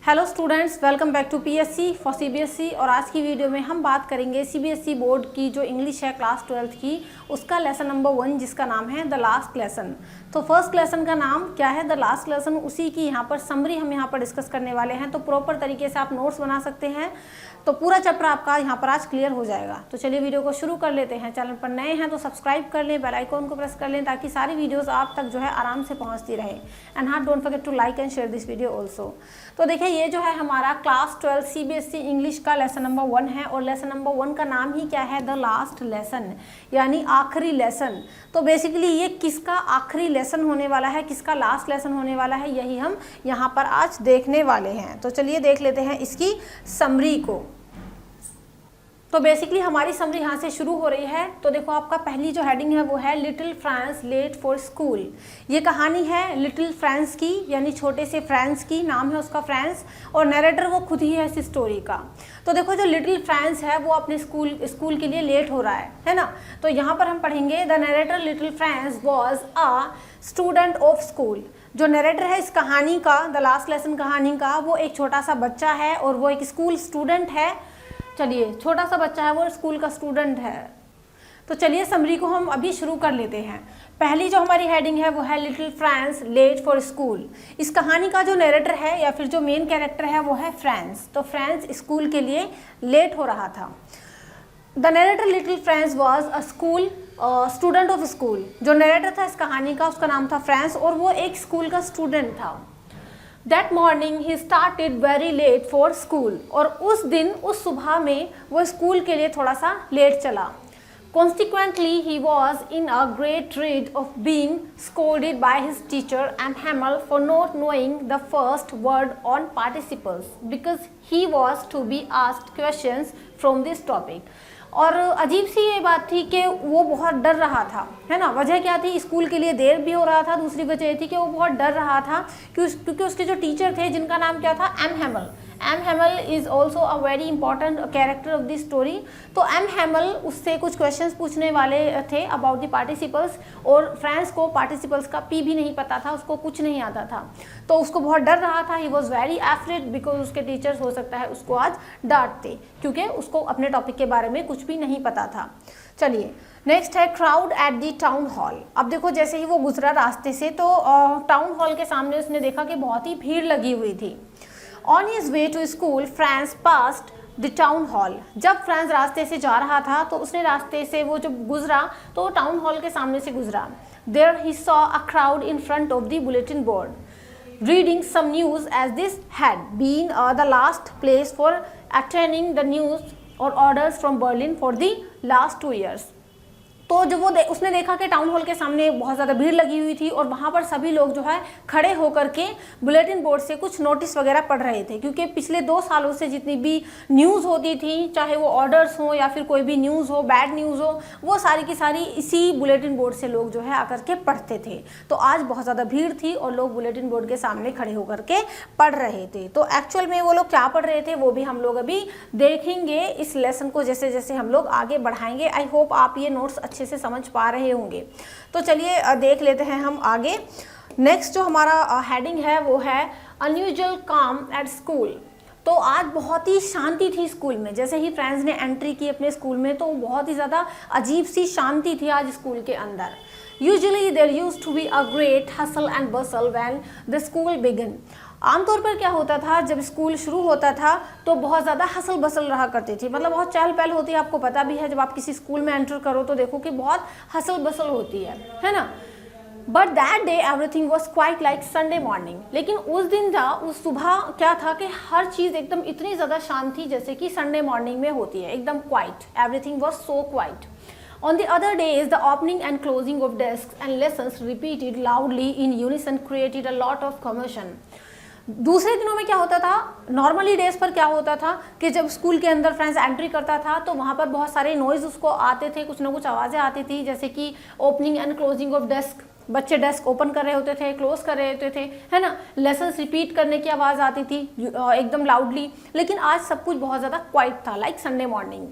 Hello students, welcome back to PSC for CBSE. और आज की वीडियो में हम बात करेंगे सीबीएसई बोर्ड की जो इंग्लिश है क्लास 12th की, उसका लेसन नंबर 1 जिसका नाम है द लास्ट लेसन। तो फर्स्ट लेसन का नाम क्या है? The last lesson. उसी की यहाँ पर समरी हम यहाँ पर डिस्कस करने वाले हैं। तो प्रॉपर तरीके से आप नोट्स बना सकते हैं, तो पूरा चैप्टर आपका यहाँ पर आज क्लियर हो जाएगा। तो चलिए वीडियो को शुरू कर लेते हैं। चैनल पर नए हैं तो सब्सक्राइब कर लें, बेल आइकॉन को प्रेस कर लें ताकि सारी वीडियोस आप तक जो है आराम से पहुँचती रहे। एंड हाँ, don't forget to like and share this video also. तो देखिए, ये जो है हमारा क्लास 12 सीबीएसई इंग्लिश का लेसन नंबर 1 है और लेसन नंबर 1 का नाम ही क्या है? द लास्ट लेसन, यानी आखिरी लेसन। तो बेसिकली ये किसका आखिरी लेसन होने वाला है, किसका लास्ट लेसन होने वाला है, यही हम यहाँ पर आज देखने वाले हैं। तो चलिए देख लेते हैं इसकी समरी को। तो बेसिकली हमारी समरी यहाँ से शुरू हो रही है। तो देखो, आपका पहली जो हेडिंग है वो है little Franz late for school. ये कहानी है लिटिल फ्रांस की, यानी छोटे से फ्रांस की। नाम है उसका फ्रांस और नरेटर वो खुद ही है इस स्टोरी का। तो देखो, जो लिटिल फ्रांस है वो अपने स्कूल के लिए लेट हो रहा है ना। तो यहाँ पर हम पढ़ेंगे the narrator little France was a student of school. जो नरेटर है इस कहानी का, द लास्ट लेसन कहानी का, वो एक छोटा सा बच्चा है और वो एक स्कूल स्टूडेंट है। चलिए, छोटा सा बच्चा है वो स्कूल का स्टूडेंट है। तो चलिए समरी को हम अभी शुरू कर लेते हैं। पहली जो हमारी हेडिंग है वो है little Franz late for school. इस कहानी का जो नरेटर है या फिर जो मेन कैरेक्टर है वो है फ्रांस। तो फ्रांस स्कूल के लिए लेट हो रहा था। The narrator little France was a school student of school. जो नरेटर था इस कहानी का, उसका नाम था फ्रांस और वो एक स्कूल का स्टूडेंट था। That morning he started very late for school। और उस दिन, उस सुबह में वो स्कूल के लिए थोड़ा सा लेट चला। Consequently he was in a great dread of being scolded by his teacher and Hamel for not knowing the first word on participles because he was to be asked questions from this topic। और अजीब सी ये बात थी कि वो बहुत डर रहा था, है ना। वजह क्या थी? स्कूल के लिए देर भी हो रहा था। दूसरी वजह ये थी कि वो बहुत डर रहा था क्योंकि उसके जो टीचर थे, जिनका नाम क्या था? M Hamel. M Hamel is also a very important character of this story. तो एम हैमल उससे कुछ क्वेश्चंस पूछने वाले थे अबाउट द पार्टिसिपल्स, और फ्रांस को पार्टिसिपल्स का पी भी नहीं पता था, उसको कुछ नहीं आता था। तो उसको बहुत डर रहा था। ही वॉज वेरी एफ्रेड बिकॉज उसके टीचर्स हो सकता है उसको आज डांटते, क्योंकि उसको अपने टॉपिक के बारे में कुछ भी नहीं पता था। चलिए, नेक्स्ट है crowd at the town hall. अब देखो, जैसे ही वो गुजरा रास्ते से तो टाउन हॉल के सामने उसने देखा कि बहुत ही भीड़ लगी हुई थी। On his way to school Franz past the town hall. जब फ्रांस रास्ते से जा रहा था तो उसने रास्ते से वो जब गुजरा तो टाउन हॉल के सामने से गुजरा। There he saw a crowd in front of the bulletin board reading some news as this had been the last place for attaining the news और orders from Berlin for the last 2 years। तो जब वो उसने देखा कि town hall के सामने बहुत ज़्यादा भीड़ लगी हुई थी और वहाँ पर सभी लोग जो है खड़े होकर के बुलेटिन बोर्ड से कुछ नोटिस वगैरह पढ़ रहे थे, क्योंकि पिछले 2 सालों से जितनी भी न्यूज़ होती थी, चाहे वो ऑर्डर्स हो या फिर कोई भी न्यूज़ हो, बैड न्यूज़ हो, वो सारी की सारी इसी बुलेटिन बोर्ड से लोग जो है आकर के पढ़ते थे। तो आज बहुत ज़्यादा भीड़ थी और लोग बुलेटिन बोर्ड के सामने खड़े होकर के पढ़ रहे थे। तो एक्चुअल में वो लोग क्या पढ़ रहे थे वो भी हम लोग अभी देखेंगे इस लेसन को जैसे जैसे हम लोग आगे बढ़ाएंगे। आई होप आप ये नोट्स अच्छे से समझ पा रहे होंगे। तो चलिए देख लेते हैं हम आगे। नेक्स्ट जो हमारा हेडिंग है वो है अनयूजुअल काम एट स्कूल। तो आज बहुत ही शांति थी स्कूल में। जैसे ही फ्रांस ने एंट्री की अपने स्कूल में तो बहुत ही ज़्यादा अजीब सी शांति थी आज स्कूल के अंदर। Usually there used to be a great hustle and bustle when the school begin. आमतौर पर क्या होता था, जब स्कूल शुरू होता था तो बहुत ज़्यादा हसल बसल रहा करती थी, मतलब बहुत चहल पहल होती है। आपको पता भी है, जब आप किसी स्कूल में एंटर करो तो देखो कि बहुत हसल बसल होती है ना। But that day everything was quite like Sunday morning. लेकिन उस दिन था, उस सुबह क्या था कि हर चीज़ एकदम इतनी ज़्यादा शांत थी जैसे कि संडे मॉर्निंग में होती है, एकदम quite. Everything was so quite. On the other days, the opening and closing of desks and lessons repeated loudly in unison created a lot of commotion। दूसरे दिनों में क्या होता था, नॉर्मली डेज पर क्या होता था कि जब स्कूल के अंदर फ्रेंड्स एंट्री करता था तो वहाँ पर बहुत सारे नॉइज़ उसको आते थे, कुछ ना कुछ आवाज़ें आती थी, जैसे कि opening and closing of desk, बच्चे डेस्क ओपन कर रहे होते थे, क्लोज कर रहे होते थे, है ना। लेसन्स रिपीट करने की आवाज़ आती थी एकदम लाउडली। लेकिन आज सब कुछ बहुत ज़्यादा क्वाइट था, like Sunday morning.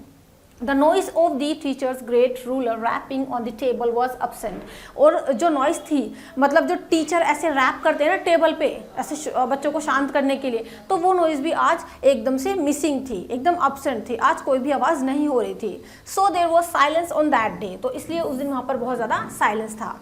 The noise of the teacher's great ruler rapping on the table was absent। और जो नॉइज थी, मतलब जो टीचर ऐसे रैप करते हैं ना टेबल पे ऐसे बच्चों को शांत करने के लिए, तो वो नॉइज भी आज एकदम से मिसिंग थी, एकदम absent थी, आज कोई भी आवाज़ नहीं हो रही थी। So there was silence on that day, तो इसलिए उस दिन वहाँ पर बहुत ज़्यादा साइलेंस था।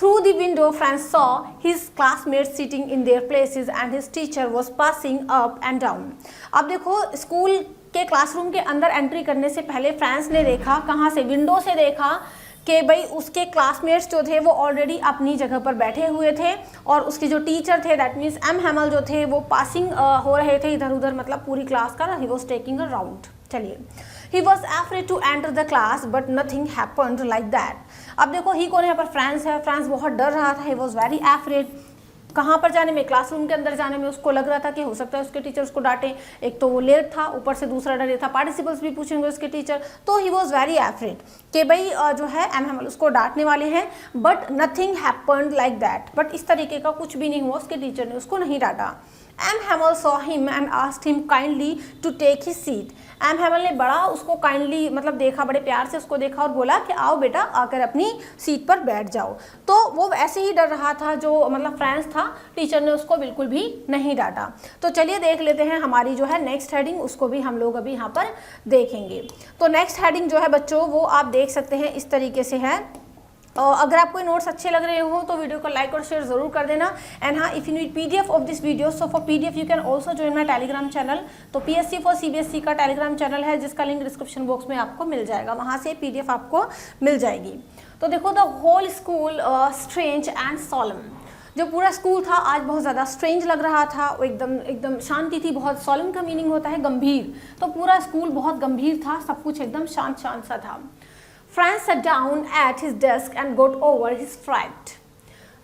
Through the window, Franz saw his classmates sitting in their places and his teacher was passing up and down। अब देखो, स्कूल के क्लासरूम के अंदर एंट्री करने से पहले फ्रांस ने देखा, कहाँ से, विंडो से देखा कि भाई उसके क्लासमेट्स जो थे वो ऑलरेडी अपनी जगह पर बैठे हुए थे और उसके जो टीचर थे दैट मीन्स एम हैमल जो थे वो पासिंग हो रहे थे इधर उधर, मतलब पूरी क्लास का, he was taking a round. चलिए, he was afraid to enter the class but nothing happened like that। अब देखो, ही कौन है यहाँ पर, फ्रांस है। फ्रांस बहुत डर रहा था, he was very afraid। कहाँ पर जाने में, क्लासरूम के अंदर जाने में उसको लग रहा था कि हो सकता है उसके टीचर उसको डांटे, एक तो वो लेट था, ऊपर से दूसरा डर ये था पार्टिसिपल्स भी पूछेंगे उसके टीचर, तो ही वॉज वेरी एफ्रेड कि भाई जो है एम हैमल उसको डांटने वाले हैं। But nothing happened like that, but इस तरीके का कुछ भी नहीं हुआ, उसके टीचर ने उसको नहीं डांटा। M Hamel saw him and asked him kindly to take his seat. M Hamel ने बड़ा उसको काइंडली मतलब देखा, बड़े प्यार से उसको देखा और बोला कि आओ बेटा, आकर अपनी सीट पर बैठ जाओ। तो वो ऐसे ही डर रहा था जो मतलब फ्रांस था, टीचर ने उसको बिल्कुल भी नहीं डांटा। तो चलिए देख लेते हैं हमारी जो है नेक्स्ट हेडिंग, उसको भी हम लोग अभी यहाँ पर देखेंगे। तो नेक्स्ट हेडिंग जो है बच्चों वो आप देख सकते हैं इस तरीके से है। अगर आपको नोट्स अच्छे लग रहे हो तो वीडियो को लाइक और शेयर जरूर कर देना। एंड हाँ, if you need PDF of this video, so for PDF you can also join my Telegram channel. तो पीएससी फॉर सीबीएसई का टेलीग्राम चैनल है जिसका लिंक डिस्क्रिप्शन बॉक्स में आपको मिल जाएगा, वहाँ से पीडीएफ आपको मिल जाएगी। तो देखो, the whole school strange and solemn. जो पूरा स्कूल था आज बहुत ज़्यादा स्ट्रेंज लग रहा था, वो एकदम शांति थी, बहुत सॉलम का मीनिंग होता है गंभीर, तो पूरा स्कूल बहुत गंभीर था, सब कुछ एकदम शांत शांत सा था। France sat down at his desk and got over his fright।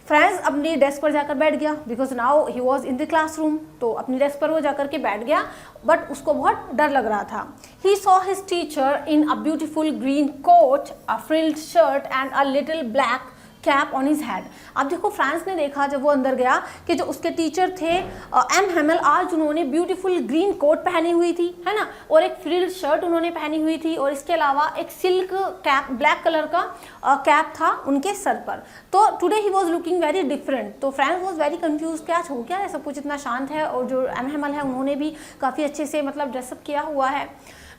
France अपनी डेस्क पर जाकर बैठ गया, because now he was in the classroom, तो अपनी डेस्क पर वो जाकर के बैठ गया, बट उसको बहुत डर लग रहा था। He saw his teacher in a beautiful green coat, a frilled shirt and a little black cap on his head. अब देखो, फ्रांस ने देखा जब वो अंदर गया कि जो उसके टीचर थे एम हैमल, आज उन्होंने ब्यूटीफुल ग्रीन कोट पहनी हुई थी, है ना, और एक फ्रिल्ड शर्ट उन्होंने पहनी हुई थी, और इसके अलावा एक सिल्क कैप, ब्लैक कलर का कैप था उनके सर पर। तो today he was looking very different. तो फ्रांस वॉज वेरी कंफ्यूज, क्या हो क्या है, सब कुछ इतना शांत है, और जो एम हैमल है उन्होंने भी काफ़ी अच्छे से मतलब ड्रेसअप किया हुआ है।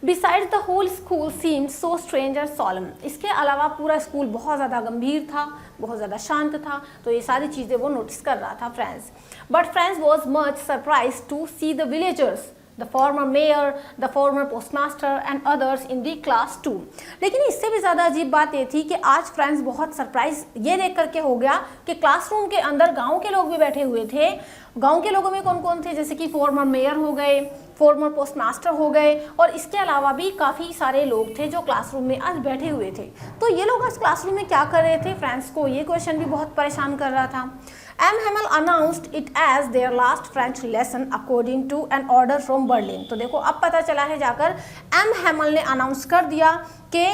Besides the whole school seemed so strange and solemn। इसके अलावा पूरा स्कूल बहुत ज़्यादा गंभीर था, बहुत ज़्यादा शांत था, तो ये सारी चीज़ें वो नोटिस कर रहा था France. But France was much surprised to see the villagers, the former mayor, the former postmaster and others in the class too। लेकिन इससे भी ज़्यादा अजीब बात ये थी कि आज फ्रांस बहुत सरप्राइज ये देख करके हो गया कि क्लासरूम के अंदर गांव के लोग भी बैठे हुए थे। गांव के लोगों में कौन कौन थे, जैसे कि फॉर्मर मेयर हो गए, फॉर्मर पोस्टमास्टर हो गए, और इसके अलावा भी काफ़ी सारे लोग थे जो क्लासरूम में आज बैठे हुए थे। तो ये लोग आज क्लासरूम में क्या कर रहे थे, फ्रांस को ये क्वेश्चन भी बहुत परेशान कर रहा था। M Hamel announced it as their last French lesson according to an order from Berlin. तो देखो, अब पता चला है जाकर, एम हैमल ने अनाउंस कर दिया कि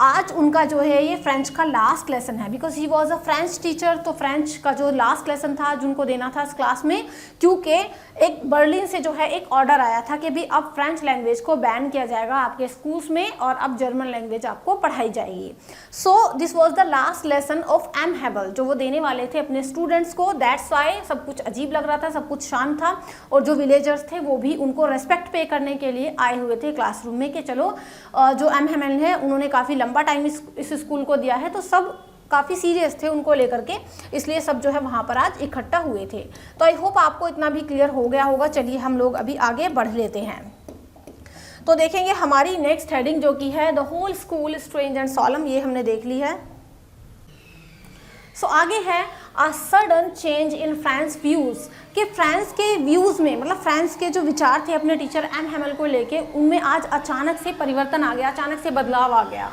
आज उनका जो है ये फ्रेंच का लास्ट लेसन है, because he was a French teacher. तो फ्रेंच का जो लास्ट लेसन था जिनको देना था इस क्लास में, क्योंकि एक बर्लिन से जो है एक ऑर्डर आया था कि भी अब फ्रेंच लैंग्वेज को बैन किया जाएगा आपके स्कूल्स में, और अब जर्मन लैंग्वेज आपको पढ़ाई जाएगी। So this was the last lesson of M Hamel, जो वो देने वाले थे अपने स्टूडेंट्स को। दैट्स वाई सब कुछ अजीब लग रहा था, सब कुछ शांत था, और जो विलेजर्स थे वो भी उनको रेस्पेक्ट पे करने के लिए आए हुए थे क्लासरूम में कि चलो जो एम हैमल है उन्होंने काफ़ी लंबा टाइम इस स्कूल को दिया है, तो सब काफ़ी सीरियस थे उनको लेकर के, इसलिए सब जो है वहाँ पर आज इकट्ठा हुए थे। तो आई होप आपको इतना भी क्लियर हो गया होगा। चलिए हम लोग अभी आगे बढ़ लेते हैं। तो देखेंगे हमारी नेक्स्ट हेडिंग जो कि है the whole school strange and solemn, ये हमने देख ली है। सो आगे है a sudden change in Franz views, कि फ्रांस के व्यूज़ में, मतलब फ्रांस के जो विचार थे अपने टीचर एम हैमल को लेके, उनमें आज अचानक से परिवर्तन आ गया, अचानक से बदलाव आ गया।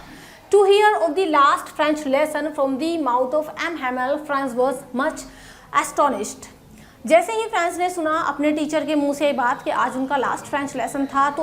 To hear of the last French lesson from the mouth of M. Hamel, Franz was much astonished। जैसे ही फ्रांस ने सुना अपने टीचर के मुंह से ये बात कि आज उनका लास्ट फ्रेंच लेसन था, तो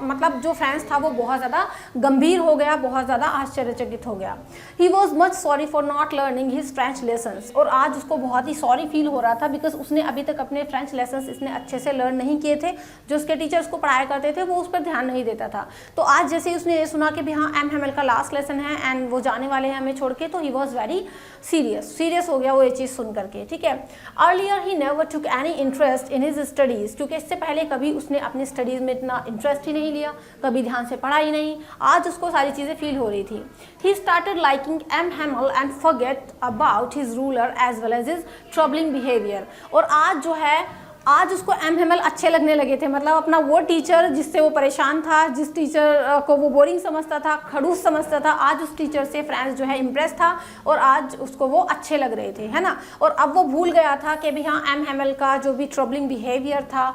मतलब जो फ्रांस था वो बहुत ज़्यादा गंभीर हो गया, बहुत ज़्यादा आश्चर्यचकित हो गया। He was much sorry for not learning his French lessons, और आज उसको बहुत ही सॉरी फील हो रहा था बिकॉज उसने अभी तक अपने फ्रेंच लेसन्स इतने अच्छे से लर्न नहीं किए थे। जो उसके टीचर्स को पढ़ाया करते थे वो उस पर ध्यान नहीं देता था। तो आज जैसे ही उसने ये सुना कि भी हाँ एम हेमल का लास्ट लेसन है एंड वो जाने वाले हैं हमें छोड़ के, तो ही वॉज वेरी सीरियस हो गया वो ये चीज़ सुन करके, ठीक है। Earlier he never took any interest in his studies, क्योंकि इससे पहले कभी उसने अपनी स्टडीज़ में इतना इंटरेस्ट ही नहीं लिया, कभी ध्यान से पढ़ा ही नहीं। आज उसको सारी चीज़ें फील हो रही थी। He started liking M Hamel and forget about his ruler as well as his troubling behaviour. और आज जो है आज उसको एम हेमल अच्छे लगने लगे थे, मतलब अपना वो टीचर जिससे वो परेशान था, जिस टीचर को वो बोरिंग समझता था, खड़ूस समझता था, आज उस टीचर से फ्रांस जो है इम्प्रेस था और आज उसको वो अच्छे लग रहे थे, है ना। और अब वो भूल गया था कि भी हाँ एम हेमल का जो भी ट्रबलिंग बिहेवियर था,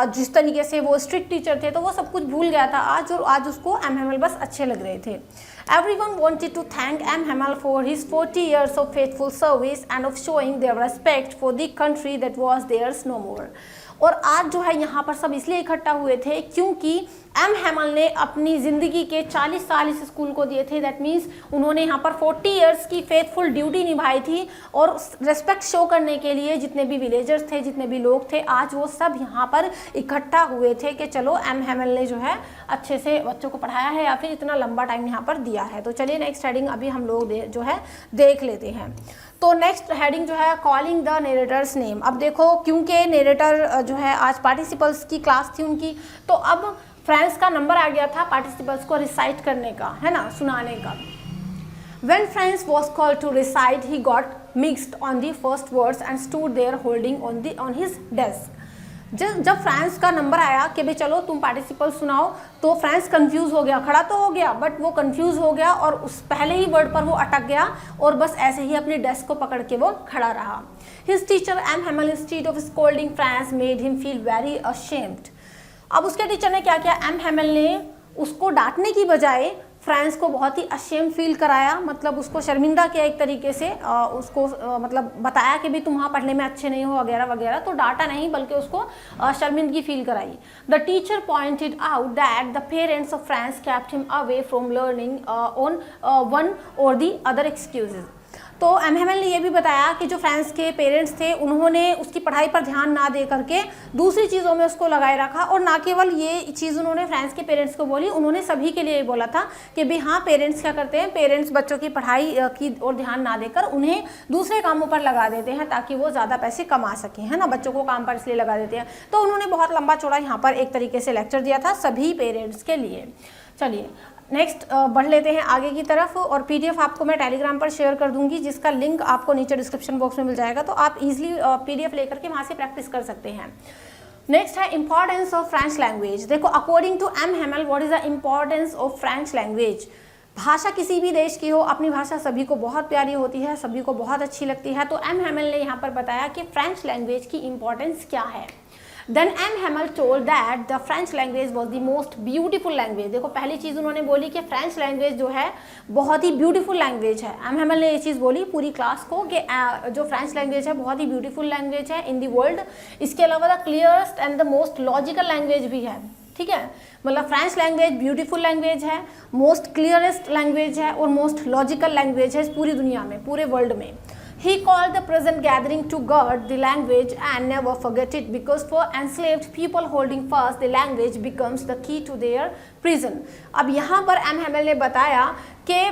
जिस तरीके से वो स्ट्रिक्ट टीचर थे, तो वो सब कुछ भूल गया था आज, और आज उसको एम हेमल बस अच्छे लग रहे थे। Everyone wanted to thank M. Hamel for his 40 years of faithful service and of showing their respect for the country that was theirs no more. और आज जो है यहाँ पर सब इसलिए इकट्ठा हुए थे क्योंकि एम हेमल ने अपनी ज़िंदगी के 40 साल इस स्कूल को दिए थे। दैट मीन्स उन्होंने यहाँ पर 40 इयर्स की फेथफुल ड्यूटी निभाई थी, और रेस्पेक्ट शो करने के लिए जितने भी विलेजर्स थे, जितने भी लोग थे, आज वो सब यहाँ पर इकट्ठा हुए थे कि चलो एम हेमल ने जो है अच्छे से बच्चों को पढ़ाया है या फिर इतना लंबा टाइम यहाँ पर दिया है। तो चलिए नेक्स्ट हेडिंग अभी हम लोग जो है देख लेते हैं। तो नेक्स्ट हेडिंग जो है कॉलिंग द नेरेटर्स नेम। अब देखो क्योंकि नेरेटर जो है आज पार्टिसिपल्स की क्लास थी उनकी, तो अब फ्रांस का नंबर आ गया था पार्टिसिपल्स को रिसाइट करने का, है ना, सुनाने का। When France was called to recite, he got mixed on the first words and stood there holding on his desk. जब फ्रांस का नंबर आया कि भाई चलो तुम पार्टिसिपल सुनाओ, तो फ्रांस कंफ्यूज हो गया, खड़ा तो हो गया बट वो कंफ्यूज हो गया और उस पहले ही वर्ड पर वो अटक गया और बस ऐसे ही अपने डेस्क को पकड़ के वो खड़ा रहा। His teacher M Hamel instead of scolding Franz made him feel very ashamed. अब उसके टीचर ने क्या किया, एम हेमल ने उसको डांटने की बजाय फ्रांस को बहुत ही अशेम फील कराया, मतलब उसको शर्मिंदा किया एक तरीके से, उसको मतलब बताया कि भी तुम वहाँ पढ़ने में अच्छे नहीं हो वगैरह वगैरह। तो डांटा नहीं बल्कि उसको शर्मिंदगी फील कराई। The teacher pointed out that the parents of France kept him away from learning on one और दी अदर एक्सक्यूजेज। तो एम हेमल ने यह भी बताया कि जो फ्रांस के पेरेंट्स थे उन्होंने उसकी पढ़ाई पर ध्यान ना दे करके दूसरी चीज़ों में उसको लगाए रखा। और ना केवल ये चीज़ उन्होंने फ्रांस के पेरेंट्स को बोली, उन्होंने सभी के लिए बोला था कि भाई हाँ पेरेंट्स क्या करते हैं, पेरेंट्स बच्चों की पढ़ाई की ओर ध्यान ना देकर उन्हें दूसरे कामों पर लगा देते हैं ताकि वो ज़्यादा पैसे कमा सकें, है ना, बच्चों को काम पर इसलिए लगा देते हैं। तो उन्होंने बहुत लंबा चौड़ा यहाँ पर एक तरीके से लेक्चर दिया था सभी पेरेंट्स के लिए। चलिए नेक्स्ट बढ़ लेते हैं आगे की तरफ, और पीडीएफ आपको मैं टेलीग्राम पर शेयर कर दूंगी जिसका लिंक आपको नीचे डिस्क्रिप्शन बॉक्स में मिल जाएगा, तो आप इजीली पीडीएफ लेकर के वहाँ से प्रैक्टिस कर सकते हैं। नेक्स्ट है इंपॉर्टेंस ऑफ फ्रेंच लैंग्वेज। देखो according to M Hamel what is the importance of French language. भाषा किसी भी देश की हो, अपनी भाषा सभी को बहुत प्यारी होती है, सभी को बहुत अच्छी लगती है। तो एम हेमल ने यहाँ पर बताया कि फ्रेंच लैंग्वेज की इंपॉर्टेंस क्या है। Then M. Hamel told that the French language was the most beautiful language। देखो पहली चीज़ उन्होंने बोली कि फ्रेंच लैंग्वेज जो है बहुत ही ब्यूटीफुल लैंग्वेज है। एम हेमल ने ये चीज़ बोली पूरी क्लास को कि जो फ्रेंच लैंग्वेज है बहुत ही ब्यूटीफुल लैंग्वेज है इन दी वर्ल्ड। इसके अलावा the clearest and the most logical language भी है, ठीक है, मतलब फ्रेंच लैंग्वेज ब्यूटीफुल लैंग्वेज है, मोस्ट क्लियरेस्ट लैंग्वेज है और मोस्ट लॉजिकल लैंग्वेज है इस पूरी दुनिया में, पूरे वर्ल्ड में। He called the present gathering to guard the language and never forget it, because for enslaved people holding fast the language becomes the key to their prison। अब यहाँ पर एम हेमल ने बताया कि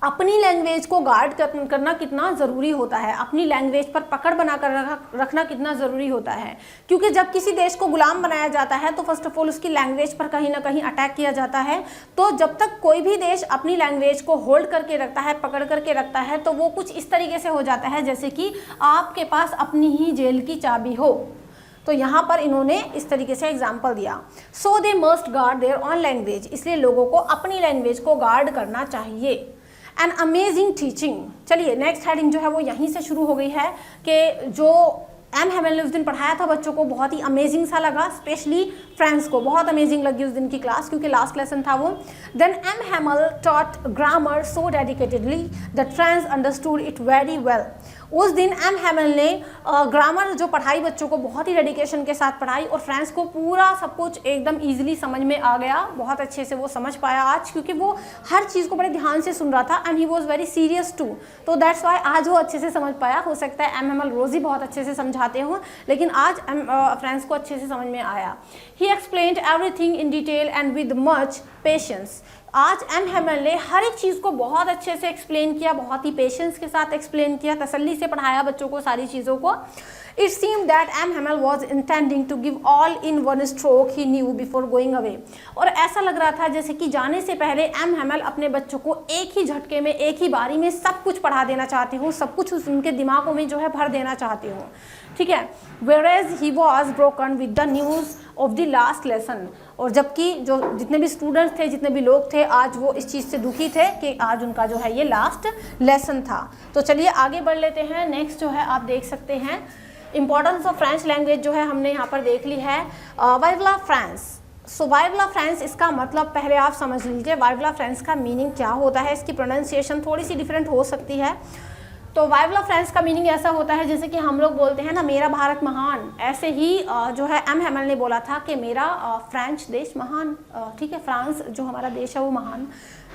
अपनी लैंग्वेज को गार्ड करना कितना ज़रूरी होता है, अपनी लैंग्वेज पर पकड़ बना कर रखना कितना ज़रूरी होता है, क्योंकि जब किसी देश को गुलाम बनाया जाता है तो फर्स्ट ऑफ ऑल उसकी लैंग्वेज पर कहीं ना कहीं अटैक किया जाता है। तो जब तक कोई भी देश अपनी लैंग्वेज को होल्ड करके रखता है, पकड़ करके रखता है, तो वो कुछ इस तरीके से हो जाता है जैसे कि आपके पास अपनी ही जेल की चाबी हो। तो यहाँ पर इन्होंने इस तरीके से एग्जाम्पल दिया। So they must guard their on language, इसलिए लोगों को अपनी लैंग्वेज को गार्ड करना चाहिए। An amazing teaching. चलिए नेक्स्ट हेडिंग जो है वो यहीं से शुरू हो गई है कि जो एम हेमल ने उस दिन पढ़ाया था बच्चों को बहुत ही अमेजिंग सा लगा, स्पेशली फ्रेंड्स को बहुत अमेजिंग लगी उस दिन की क्लास क्योंकि लास्ट लेसन था वो। Then M Hamel taught grammar so dedicatedly that friends understood it very well. उस दिन एम हैमल ने ग्रामर जो पढ़ाई बच्चों को बहुत ही डेडिकेशन के साथ पढ़ाई और फ्रेंच को पूरा सब कुछ एकदम ईजिली समझ में आ गया, बहुत अच्छे से वो समझ पाया आज, क्योंकि वो हर चीज़ को बड़े ध्यान से सुन रहा था and he was very serious too. तो दैट्स वाई आज वो अच्छे से समझ पाया। हो सकता है एम हैमल रोज़ ही बहुत अच्छे से समझाते हों, लेकिन आज फ्रेंच को अच्छे से समझ में आया। ही explained everything in detail and with much patience. आज एम हैमल ने हर एक चीज़ को बहुत अच्छे से एक्सप्लेन किया, बहुत ही पेशेंस के साथ एक्सप्लेन किया, तसल्ली से पढ़ाया बच्चों को सारी चीज़ों को। It seemed that M. Hamel was intending to give all in one stroke he knew before going away। और ऐसा लग रहा था जैसे कि जाने से पहले एम हैमल अपने बच्चों को एक ही झटके में, एक ही बारी में सब कुछ पढ़ा देना चाहते हो, सब कुछ उनके दिमागों में जो है भर देना चाहते हो, ठीक है। Whereas he was broken with the news of the last lesson। और जबकि जो जितने भी स्टूडेंट्स थे, जितने भी लोग थे, आज वो इस चीज़ से दुखी थे कि आज उनका जो है ये लास्ट लेसन था। तो चलिए आगे बढ़ लेते हैं। नेक्स्ट जो है आप देख सकते हैं इंपॉर्टेंस ऑफ फ्रेंच लैंग्वेज जो है हमने यहाँ पर देख ली है। वाइवला फ्रांस। सो वाइवला फ्रांस इसका मतलब पहले आप समझ लीजिए वाइवला फ्रांस का मीनिंग क्या होता है। इसकी प्रोनाउंसिएशन थोड़ी सी डिफरेंट हो सकती है। तो वाइवला फ्रांस का मीनिंग ऐसा होता है जैसे कि हम लोग बोलते हैं ना मेरा भारत महान, ऐसे ही जो है एम हैमल ने बोला था कि मेरा फ्रेंच देश महान, ठीक है, फ्रांस जो हमारा देश है वो महान,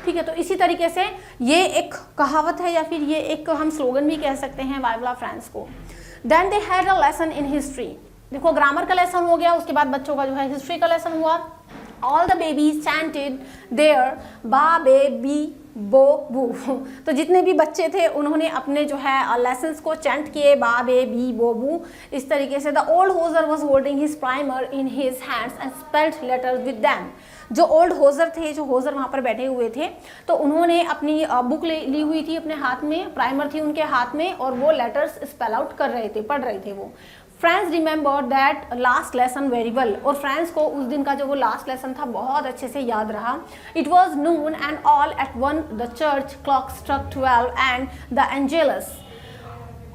ठीक है। तो इसी तरीके से ये एक कहावत है या फिर ये एक हम स्लोगन भी कह सकते हैं वाइवला फ्रांस को। Then they had a lesson in history. देखो ग्रामर का लेसन हो गया, उसके बाद बच्चों का जो है हिस्ट्री का लेसन हुआ। All the babies chanted their ba be B बो बू। तो जितने भी बच्चे थे उन्होंने अपने जो है लेसन्स को चैंट किए, बा बे बी बो बू, इस तरीके से। The old hosier was holding his primer in his hands and spelled letters with them. जो ओल्ड होजर थे, जो होजर वहाँ पर बैठे हुए थे, तो उन्होंने अपनी बुक ली हुई थी अपने हाथ में, प्राइमर थी उनके हाथ में, और वो लेटर्स स्पेल आउट कर रहे थे, पढ़ रहे थे वो। Friends remember that last lesson very well. और फ्रेंड्स को उस दिन का जो वो लास्ट लेसन था बहुत अच्छे से याद रहा। It was noon and all at one the church clock struck 12 and the Angelus.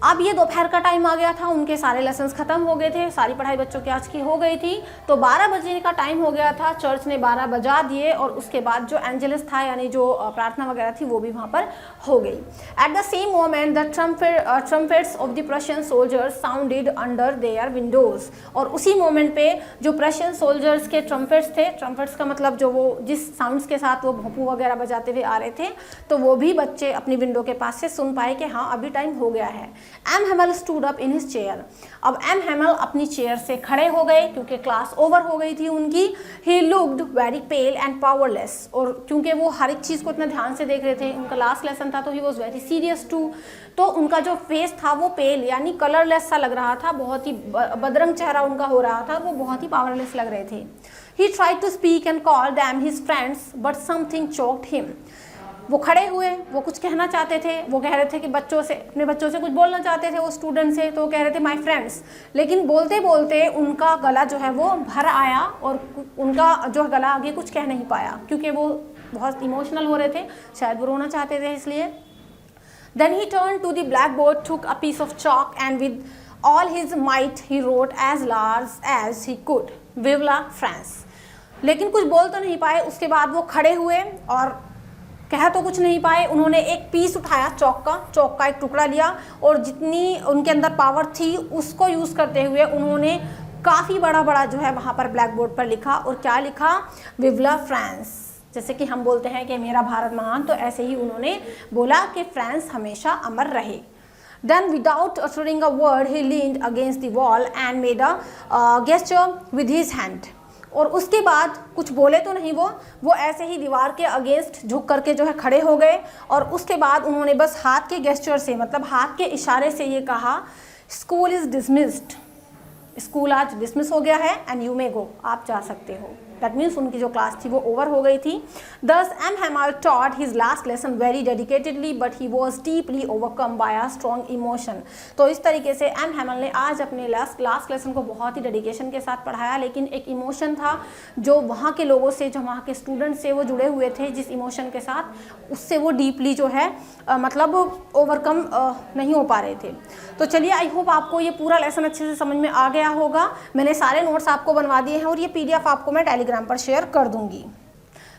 अब ये दोपहर का टाइम आ गया था, उनके सारे लेसन्स ख़त्म हो गए थे, सारी पढ़ाई बच्चों की आज की हो गई थी। तो 12 बजे का टाइम हो गया था, चर्च ने 12 बजा दिए, और उसके बाद जो एंजेलस था यानी जो प्रार्थना वगैरह थी वो भी वहाँ पर हो गई। At the same moment the trumpets of the Prussian soldiers sounded under their Windows. और उसी मोमेंट पे जो प्रशियन सोल्जर्स के ट्रम्पेट्स थे, ट्रम्पेट्स का मतलब जो वो जिस साउंड्स के साथ वो भोंपू वगैरह बजाते हुए आ रहे थे, तो वो भी बच्चे अपनी विंडो के पास से सुन पाए कि हाँ अभी टाइम हो गया है। M Hamel stood up in his chair. अब एम हैमल अपनी चेयर से खड़े हो गए क्योंकि क्लास ओवर हो गई थी उनकी। He looked very pale and powerless. और क्योंकि वो हर एक चीज़ को इतना ध्यान से देख रहे थे, उनका लास्ट लेसन था, तो he was very serious too. तो उनका जो फेस था वो पेल यानी कलरलेस सा लग रहा था, बहुत ही बदरंग चेहरा उनका हो रहा था, वो बहुत ही पावरलेस लग रहे थे। He tried to speak and call them his friends but something choked him. वो खड़े हुए, वो कुछ कहना चाहते थे, वो कह रहे थे कि बच्चों से, अपने बच्चों से कुछ बोलना चाहते थे वो स्टूडेंट से, तो वो कह रहे थे माय फ्रेंड्स, लेकिन बोलते बोलते उनका गला जो है वो भर आया और उनका जो गला आगे कुछ कह नहीं पाया क्योंकि वो बहुत इमोशनल हो रहे थे, शायद वो रोना चाहते थे इसलिए। Then he turned to the blackboard, took a piece of chalk and with all his might he wrote as large as he could, Vive la France। लेकिन कुछ बोल तो नहीं पाए। उसके बाद वो खड़े हुए और कह तो कुछ नहीं पाए। उन्होंने एक पीस उठाया चौक का एक टुकड़ा लिया और जितनी उनके अंदर पावर थी उसको यूज़ करते हुए उन्होंने काफ़ी बड़ा जो है वहाँ पर ब्लैक बोर्ड पर लिखा। और क्या लिखा? विव ला फ्रांस। जैसे कि हम बोलते हैं कि मेरा भारत महान, तो ऐसे ही उन्होंने बोला कि फ्रांस हमेशा अमर रहे। Then without uttering a word he leaned against the wall and made a gesture with his hand। और उसके बाद कुछ बोले तो नहीं, वो ऐसे ही दीवार के अगेंस्ट झुक करके जो है खड़े हो गए। और उसके बाद उन्होंने बस हाथ के गेस्चर से, मतलब हाथ के इशारे से ये कहा, स्कूल इज़ डिसमिस्ड। स्कूल आज डिसमिस हो गया है एंड यू मे गो, आप जा सकते हो। दैट मीन्स उनकी जो क्लास थी वो ओवर हो गई थी। Thus M Hamel taught his last lesson very dedicatedly but he was deeply overcome by a strong emotion. तो इस तरीके से एम हैमल ने आज अपने लास्ट लेसन को बहुत ही डेडिकेशन के साथ पढ़ाया, लेकिन एक इमोशन था जो वहाँ के लोगों से, जो वहाँ के स्टूडेंट से वो जुड़े हुए थे, जिस इमोशन के साथ, उससे वो डीपली जो है मतलब ओवरकम नहीं हो पा रहे थे। तो चलिए, आई होप आपको ये पूरा लेसन अच्छे से समझ में आ गया होगा। मैंने सारे नोट्स आपको बनवा दिए हैं और ये PDF आपको मैं टेलीग्राम पर शेयर कर दूंगी।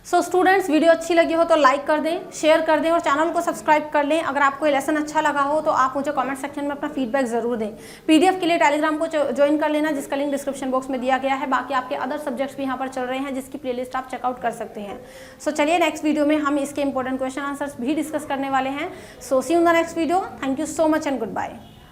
सो स्टूडेंट्स, वीडियो अच्छी लगी हो तो लाइक कर दें, शेयर कर दें और चैनल को सब्सक्राइब कर लें। अगर आपको ये लेसन अच्छा लगा हो तो आप मुझे कमेंट सेक्शन में अपना फीडबैक ज़रूर दें। पीडीएफ के लिए टेलीग्राम को ज्वाइन कर लेना, जिसका लिंक डिस्क्रिप्शन बॉक्स में दिया गया है। बाकी आपके अदर सब्जेक्ट्स भी यहाँ पर चल रहे हैं, जिसकी प्लेलिस्ट आप चेकआउट कर सकते हैं। सो चलिए, नेक्स्ट वीडियो में हम इसके इंपॉर्टेंट क्वेश्चन आंसर्स भी डिस्कस करने वाले हैं। So see you in the next video. Thank you so much and good bye.